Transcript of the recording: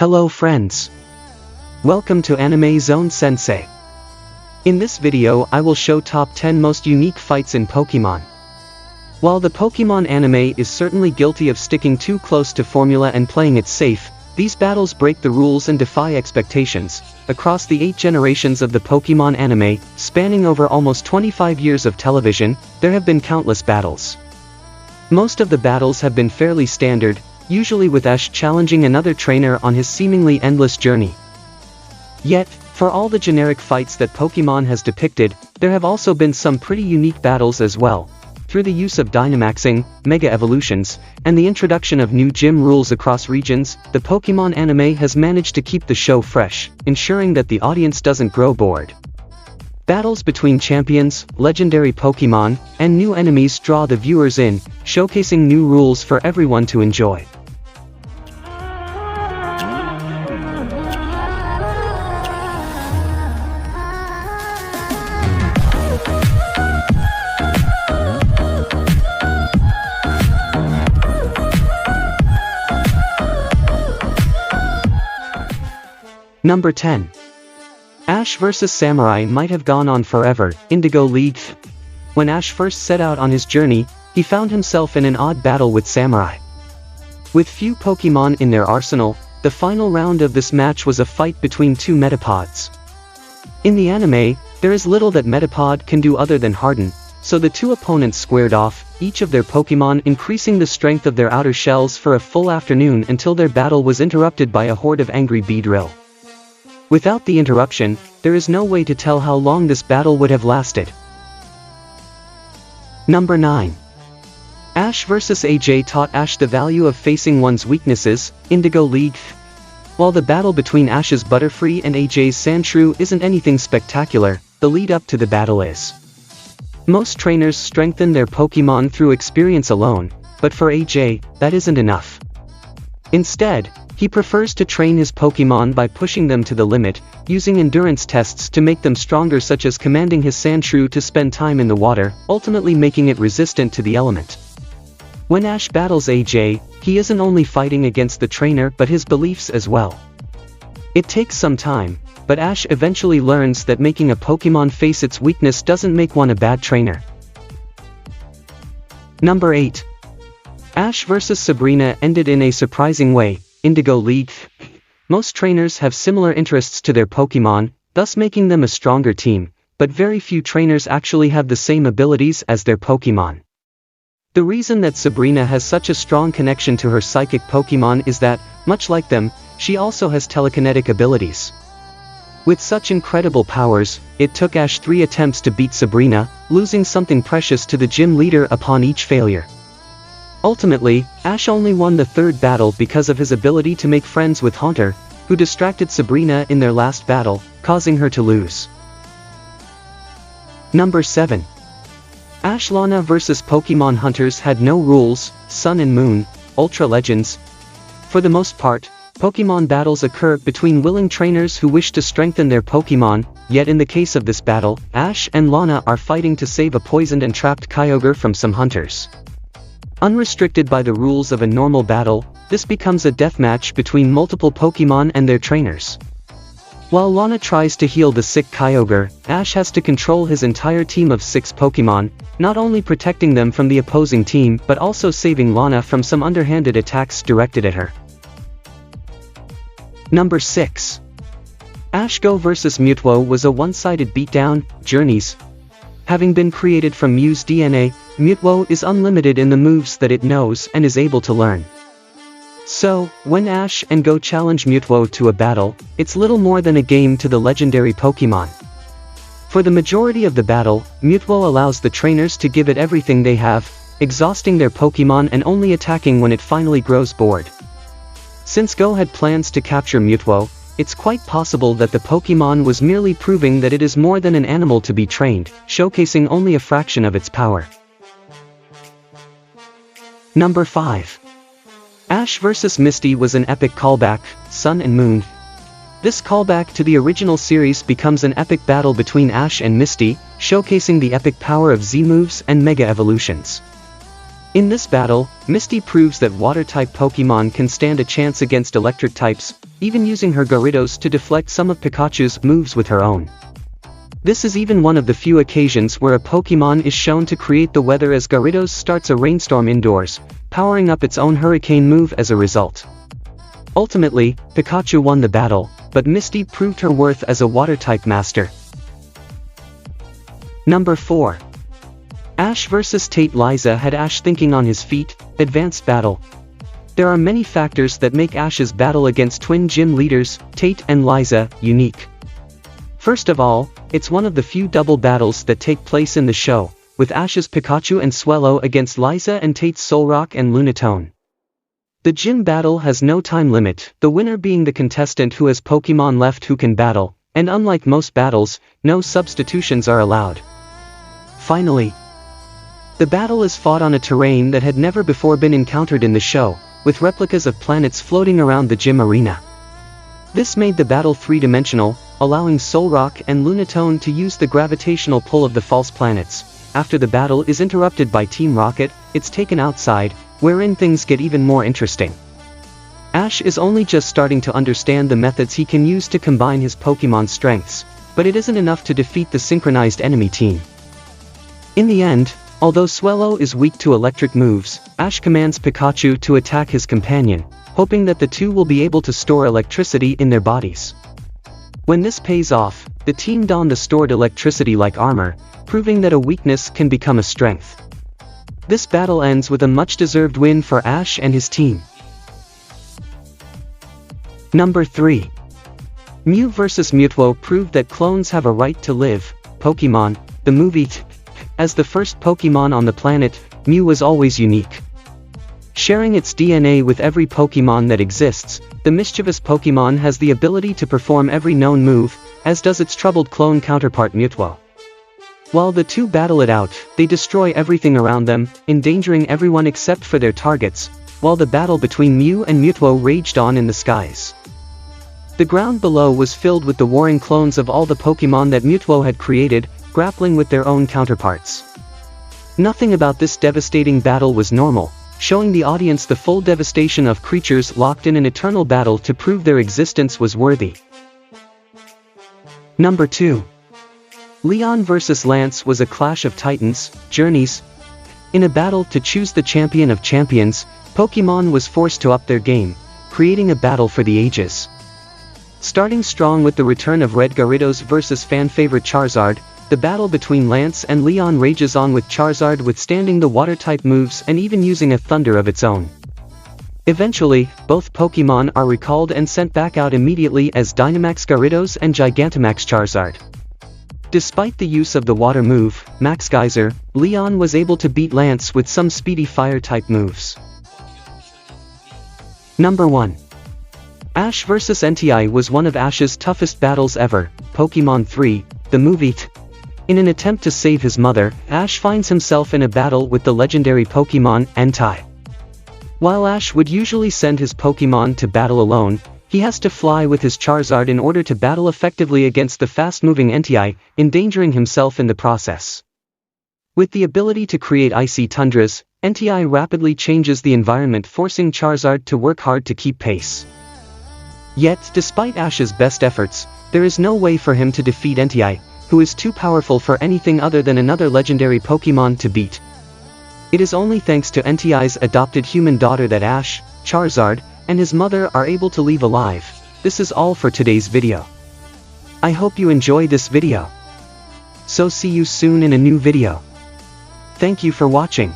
Hello friends. Welcome to Anime Zone Sensei. In this video I will show top 10 most unique fights in Pokemon. While the Pokemon anime is certainly guilty of sticking too close to formula and playing it safe, these battles break the rules and defy expectations. Across the 8 generations of the Pokemon anime, spanning over almost 25 years of television, there have been countless battles. Most of the battles have been fairly standard, usually with Ash challenging another trainer on his seemingly endless journey. Yet, for all the generic fights that Pokemon has depicted, there have also been some pretty unique battles as well. Through the use of Dynamaxing, Mega Evolutions, and the introduction of new gym rules across regions, the Pokemon anime has managed to keep the show fresh, ensuring that the audience doesn't grow bored. Battles between champions, legendary Pokemon, and new enemies draw the viewers in, showcasing new rules for everyone to enjoy. Number 10. Ash vs Samurai might have gone on forever. Indigo League. When Ash first set out on his journey, he found himself in an odd battle with Samurai. With few Pokemon in their arsenal, the final round of this match was a fight between two Metapods. In the anime, there is little that Metapod can do other than harden, so the two opponents squared off, each of their Pokemon increasing the strength of their outer shells for a full afternoon until their battle was interrupted by a horde of angry Beedrill. Without the interruption, there is no way to tell how long this battle would have lasted. Number 9. Ash vs AJ taught Ash the value of facing one's weaknesses. Indigo League. While the battle between Ash's Butterfree and AJ's Sandshrew isn't anything spectacular, the lead up to the battle is. Most trainers strengthen their Pokemon through experience alone, but for AJ, that isn't enough. Instead, he prefers to train his Pokemon by pushing them to the limit, using endurance tests to make them stronger, such as commanding his Sandshrew to spend time in the water, ultimately making it resistant to the element. When Ash battles AJ, he isn't only fighting against the trainer but his beliefs as well. It takes some time, but Ash eventually learns that making a Pokemon face its weakness doesn't make one a bad trainer. Number 8. Ash vs Sabrina ended in a surprising way. Indigo League. Most trainers have similar interests to their Pokemon, thus making them a stronger team, but very few trainers actually have the same abilities as their Pokemon. The reason that Sabrina has such a strong connection to her psychic Pokemon is that, much like them, she also has telekinetic abilities. With such incredible powers, it took Ash 3 attempts to beat Sabrina, losing something precious to the gym leader upon each failure. Ultimately, Ash only won the third battle because of his ability to make friends with Haunter, who distracted Sabrina in their last battle, causing her to lose. Number 7. Ash Lana vs Pokemon Hunters had no rules. Sun and Moon, Ultra Legends. For the most part, Pokemon battles occur between willing trainers who wish to strengthen their Pokemon, yet in the case of this battle, Ash and Lana are fighting to save a poisoned and trapped Kyogre from some hunters. Unrestricted by the rules of a normal battle, this becomes a deathmatch between multiple Pokemon and their trainers. While Lana tries to heal the sick Kyogre, Ash has to control his entire team of 6 Pokemon, not only protecting them from the opposing team but also saving Lana from some underhanded attacks directed at her. Number 6. Ash Go vs Mewtwo was a one-sided beatdown. Journeys. Having been created from Mew's DNA, Mewtwo is unlimited in the moves that it knows and is able to learn. So, when Ash and Go challenge Mewtwo to a battle, it's little more than a game to the legendary Pokemon. For the majority of the battle, Mewtwo allows the trainers to give it everything they have, exhausting their Pokemon and only attacking when it finally grows bored. Since Go had plans to capture Mewtwo, it's quite possible that the Pokemon was merely proving that it is more than an animal to be trained, showcasing only a fraction of its power. Number 5. Ash vs Misty was an epic callback. Sun and Moon. This callback to the original series becomes an epic battle between Ash and Misty, showcasing the epic power of Z-moves and Mega Evolutions. In this battle, Misty proves that Water-type Pokemon can stand a chance against Electric types, even using her Gyarados to deflect some of Pikachu's moves with her own. This is even one of the few occasions where a Pokémon is shown to create the weather, as Gyarados starts a rainstorm indoors, powering up its own hurricane move as a result. Ultimately, Pikachu won the battle, but Misty proved her worth as a Water-type master. Number 4. Ash vs Tate-Liza had Ash thinking on his feet. Advanced battle. There are many factors that make Ash's battle against twin gym leaders, Tate and Liza, unique. First of all, it's one of the few double battles that take place in the show, with Ash's Pikachu and Swellow against Liza and Tate's Solrock and Lunatone. The gym battle has no time limit, the winner being the contestant who has Pokémon left who can battle, and unlike most battles, no substitutions are allowed. Finally, the battle is fought on a terrain that had never before been encountered in the show, with replicas of planets floating around the gym arena. This made the battle three-dimensional, allowing Solrock and Lunatone to use the gravitational pull of the false planets. After the battle is interrupted by Team Rocket, it's taken outside, wherein things get even more interesting. Ash is only just starting to understand the methods he can use to combine his Pokémon strengths, but it isn't enough to defeat the synchronized enemy team. In the end, although Swellow is weak to electric moves, Ash commands Pikachu to attack his companion, hoping that the two will be able to store electricity in their bodies. When this pays off, the team don the stored electricity like armor, proving that a weakness can become a strength. This battle ends with a much-deserved win for Ash and his team. Number 3. Mew vs Mewtwo proved that clones have a right to live. Pokémon, the movie. As the first Pokémon on the planet, Mew was always unique. Sharing its DNA with every Pokémon that exists, the mischievous Pokémon has the ability to perform every known move, as does its troubled clone counterpart Mewtwo. While the two battle it out, they destroy everything around them, endangering everyone except for their targets, while the battle between Mew and Mewtwo raged on in the skies. The ground below was filled with the warring clones of all the Pokémon that Mewtwo had created, grappling with their own counterparts. Nothing about this devastating battle was normal, showing the audience the full devastation of creatures locked in an eternal battle to prove their existence was worthy. Number 2. Leon vs Lance was a clash of titans, journeys. In a battle to choose the champion of champions, Pokémon was forced to up their game, creating a battle for the ages. Starting strong with the return of Red Gyarados vs fan-favorite Charizard, the battle between Lance and Leon rages on, with Charizard withstanding the water-type moves and even using a thunder of its own. Eventually, both Pokémon are recalled and sent back out immediately as Dynamax Gyarados and Gigantamax Charizard. Despite the use of the water move, Max Geyser, Leon was able to beat Lance with some speedy fire-type moves. Number 1. Ash vs Entei was one of Ash's toughest battles ever. Pokémon 3, the movie. In an attempt to save his mother, Ash finds himself in a battle with the legendary Pokémon, Entei. While Ash would usually send his Pokémon to battle alone, he has to fly with his Charizard in order to battle effectively against the fast-moving Entei, endangering himself in the process. With the ability to create icy tundras, Entei rapidly changes the environment, forcing Charizard to work hard to keep pace. Yet, despite Ash's best efforts, there is no way for him to defeat Entei, who is too powerful for anything other than another legendary Pokémon to beat. It is only thanks to Entei's adopted human daughter that Ash, Charizard, and his mother are able to leave alive. This is all for today's video. I hope you enjoy this video. So see you soon in a new video. Thank you for watching.